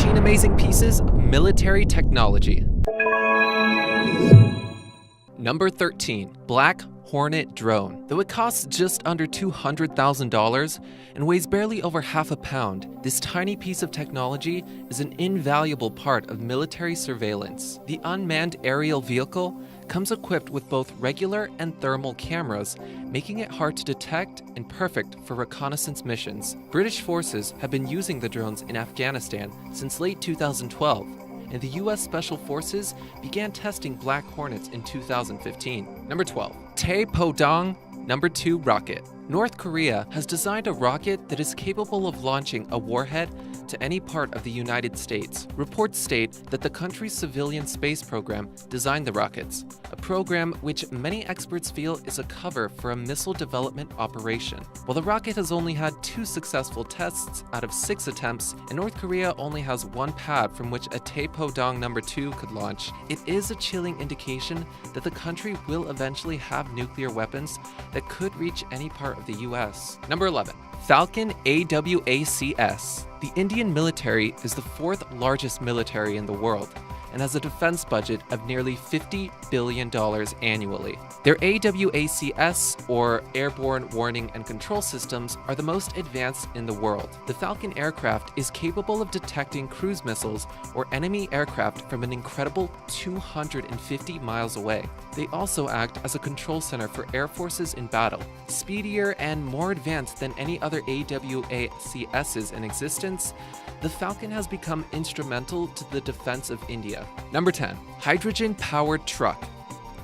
13 amazing pieces of military technology. Number 13. Black Hornet drone. Though it costs just under $200,000 and weighs barely over half a pound, this tiny piece of technology is an invaluable part of military surveillance. The unmanned aerial vehicle comes equipped with both regular and thermal cameras, making it hard to detect and perfect for reconnaissance missions. British forces have been using the drones in Afghanistan since late 2012, and the US Special Forces began testing Black Hornets in 2015. Number 12. Taepodong Number 2 rocket. North Korea has designed a rocket that is capable of launching a warhead to any part of the United States. Reports state that the country's civilian space program designed the rockets, a program which many experts feel is a cover for a missile development operation. While the rocket has only had 2 successful tests out of 6 attempts, and North Korea only has 1 pad from which a Taepodong Number 2 could launch, it is a chilling indication that the country will eventually have nuclear weapons that could reach any part of the US. Number 11. Falcon AWACS. The Indian military is the 4th largest military in the world and has a defense budget of nearly $50 billion annually. Their AWACS, or Airborne Warning and Control Systems, are the most advanced in the world. The Falcon aircraft is capable of detecting cruise missiles or enemy aircraft from an incredible 250 miles away. They also act as a control center for air forces in battle. Speedier and more advanced than any other AWACSs in existence, the Falcon has become instrumental to the defense of India. Number 10. Hydrogen-powered truck.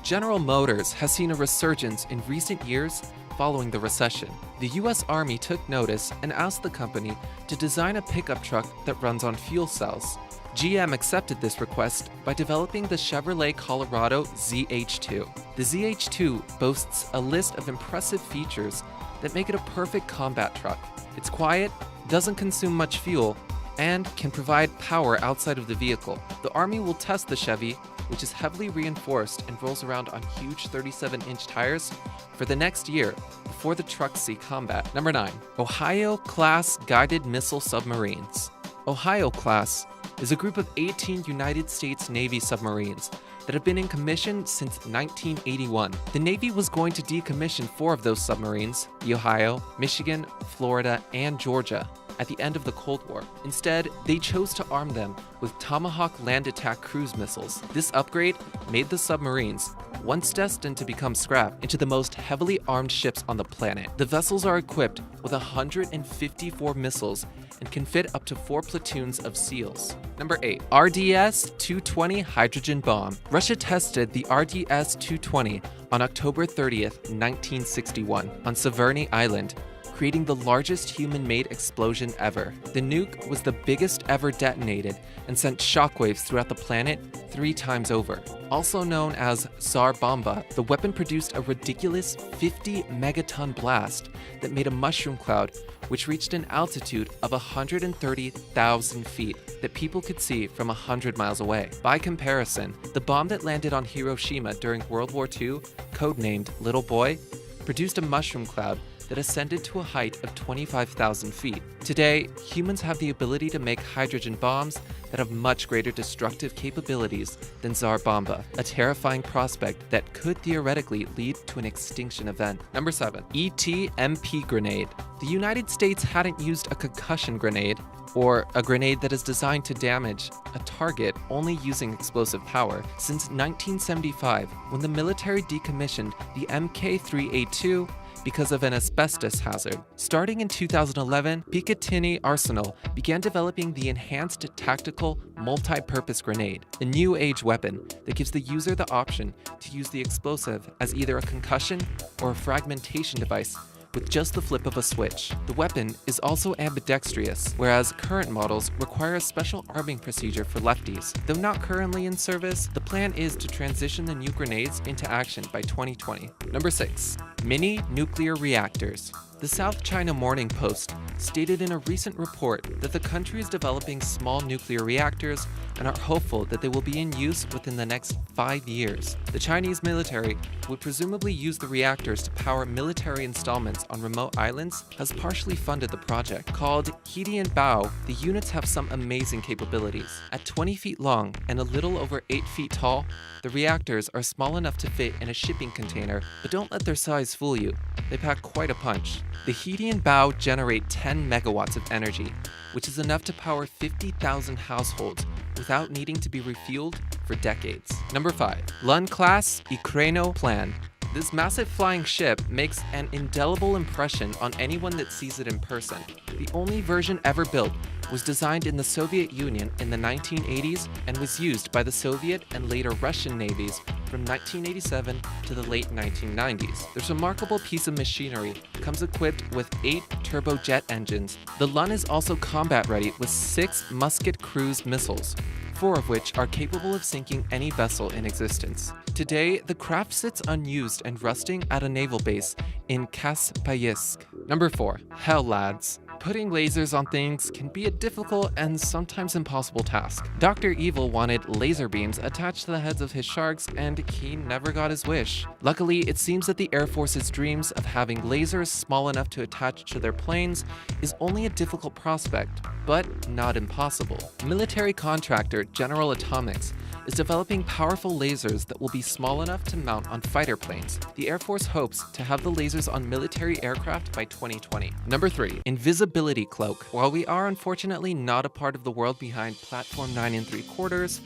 General Motors has seen a resurgence in recent years following the recession. The US Army took notice and asked the company to design a pickup truck that runs on fuel cells. GM accepted this request by developing the Chevrolet Colorado ZH2. The ZH2 boasts a list of impressive features that make it a perfect combat truck. It's quiet, doesn't consume much fuel, and can provide power outside of the vehicle. The Army will test the Chevy, which is heavily reinforced and rolls around on huge 37-inch tires, for the next year before the trucks see combat. Number 9. Ohio-class guided missile submarines. Ohio-class is a group of 18 United States Navy submarines that have been in commission since 1981. The Navy was going to decommission 4 of those submarines, the Ohio, Michigan, Florida, and Georgia, at the end of the Cold War. Instead, they chose to arm them with Tomahawk land attack cruise missiles. This upgrade made the submarines, once destined to become scrap, into the most heavily armed ships on the planet. The vessels are equipped with 154 missiles and can fit up to 4 platoons of SEALs. Number 8. RDS-220 hydrogen bomb. Russia tested the RDS-220 on October 30th, 1961, on Severny Island, creating the largest human-made explosion ever. The nuke was the biggest ever detonated and sent shockwaves throughout the planet 3 times over. Also known as Tsar Bomba, the weapon produced a ridiculous 50 megaton blast that made a mushroom cloud which reached an altitude of 130,000 feet that people could see from 100 miles away. By comparison, the bomb that landed on Hiroshima during World War II, codenamed Little Boy, produced a mushroom cloud that ascended to a height of 25,000 feet. Today, humans have the ability to make hydrogen bombs that have much greater destructive capabilities than Tsar Bomba, a terrifying prospect that could theoretically lead to an extinction event. Number 7. ETMP grenade. The United States hadn't used a concussion grenade, or a grenade that is designed to damage a target only using explosive power, since 1975, when the military decommissioned the Mk3A2 because of an asbestos hazard. Starting in 2011, Picatinny Arsenal began developing the Enhanced Tactical Multi-Purpose Grenade, a new age weapon that gives the user the option to use the explosive as either a concussion or a fragmentation device with just the flip of a switch. The weapon is also ambidextrous, whereas current models require a special arming procedure for lefties. Though not currently in service, the plan is to transition the new grenades into action by 2020. Number 6. Mini nuclear reactors. The South China Morning Post stated in a recent report that the country is developing small nuclear reactors and are hopeful that they will be in use within the next 5 years. The Chinese military would presumably use the reactors to power military installments on remote islands, has partially funded the project. Called Hidianbao, the units have some amazing capabilities. At 20 feet long and a little over 8 feet tall, the reactors are small enough to fit in a shipping container, but don't let their size fool you. They pack quite a punch. The Hidianbao generate 10 megawatts of energy, which is enough to power 50,000 households without needing to be refueled for decades. Number 5. Lun-class Ikreno plan. This massive flying ship makes an indelible impression on anyone that sees it in person. The only version ever built was designed in the Soviet Union in the 1980s and was used by the Soviet and later Russian navies from 1987 to the late 1990s. This remarkable piece of machinery comes equipped with 8 turbojet engines. The Lun is also combat ready with 6 musket cruise missiles, 4 of which are capable of sinking any vessel in existence. Today, the craft sits unused and rusting at a naval base in Kaspersky. Number 4. Hell Lads. Putting lasers on things can be a difficult and sometimes impossible task. Dr. Evil wanted laser beams attached to the heads of his sharks, and he never got his wish. Luckily, it seems that the Air Force's dreams of having lasers small enough to attach to their planes is only a difficult prospect, but not impossible. Military contractor General Atomics is developing powerful lasers that will be small enough to mount on fighter planes. The Air Force hopes to have the lasers on military aircraft by 2020. Number 3. Invisibility cloak. While we are unfortunately not a part of the world behind Platform 9 3/4,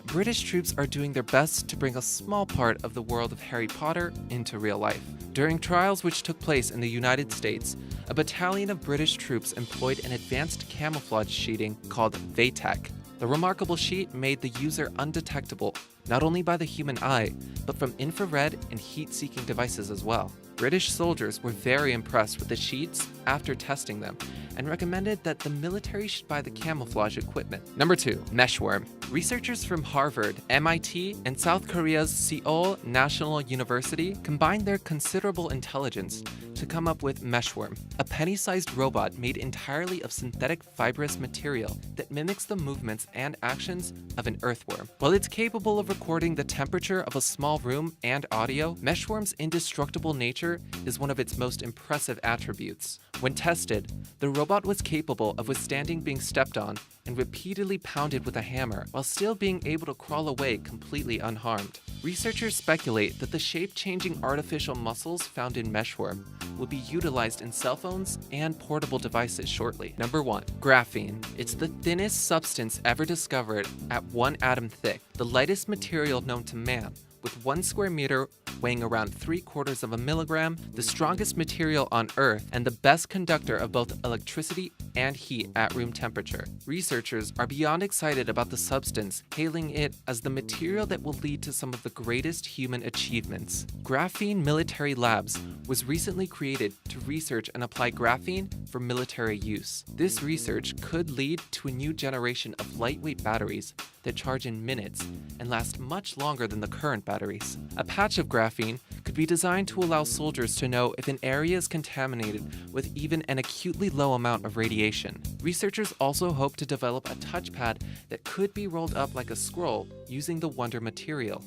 British troops are doing their best to bring a small part of the world of Harry Potter into real life. During trials which took place in the United States, a battalion of British troops employed an advanced camouflage sheeting called VATEC. The remarkable sheet made the user undetectable, not only by the human eye, but from infrared and heat-seeking devices as well. British soldiers were very impressed with the sheets after testing them and recommended that the military should buy the camouflage equipment. Number 2. Meshworm. Researchers from Harvard, MIT, and South Korea's Seoul National University combined their considerable intelligence to come up with Meshworm, a penny-sized robot made entirely of synthetic fibrous material that mimics the movements and actions of an earthworm. While it's capable of recording the temperature of a small room and audio, Meshworm's indestructible nature is one of its most impressive attributes. When tested, the robot was capable of withstanding being stepped on and repeatedly pounded with a hammer while still being able to crawl away completely unharmed. Researchers speculate that the shape-changing artificial muscles found in Meshworm will be utilized in cell phones and portable devices shortly. Number 1. Graphene. It's the thinnest substance ever discovered at 1 atom thick, the lightest material known to man, with 1 square meter weighing around 3/4 of a milligram, the strongest material on Earth, and the best conductor of both electricity and heat at room temperature. Researchers are beyond excited about the substance, hailing it as the material that will lead to some of the greatest human achievements. Graphene Military Labs was recently created to research and apply graphene for military use. This research could lead to a new generation of lightweight batteries that charge in minutes and last much longer than the current batteries. A patch of graphene could be designed to allow soldiers to know if an area is contaminated with even an acutely low amount of radiation. Researchers also hope to develop a touchpad that could be rolled up like a scroll using the Wonder material.